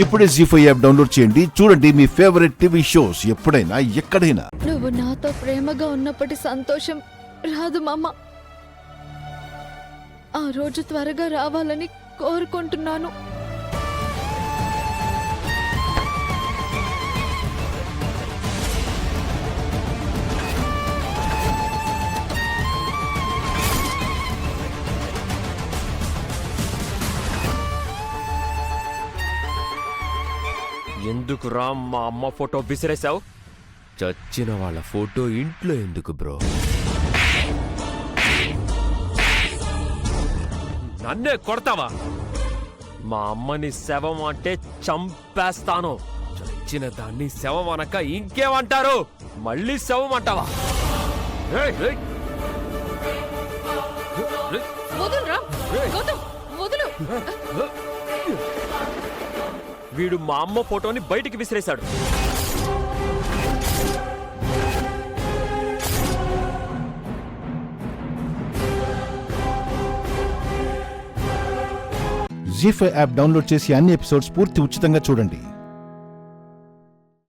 ఇప్పుడే జీ5 app download చేయండి. చూడండి మీ ఫేవరెట్ టీవీ షోస్ ఎప్పుడైనా ఎక్కడైనా. నువ్వు నాతో ప్రేమగా ఉన్నప్పటి సంతోషం రాదు మామ. ఆ రోజు త్వరగా రావాలని కోరుకుంటున్నాను. ఎందుకురా మా అమ్మ ఫోటో విసిరేశావు? చచ్చిన వాళ్ళ ఫోటో ఇంట్లో ఎందుకు బ్రో? నన్నే కొడతావా? మా అమ్మని శవం అంటే చంపేస్తాను. చచ్చిన దాన్ని శవం అనక ఇంకేమంటారు? మళ్ళీ శవం అంటావా? వీడు మా అమ్మ ఫోటోని బయటికి విసిరేశాడు. జీ5 యాప్ డౌన్లోడ్ చేసి అన్ని ఎపిసోడ్స్ పూర్తి ఉచితంగా చూడండి.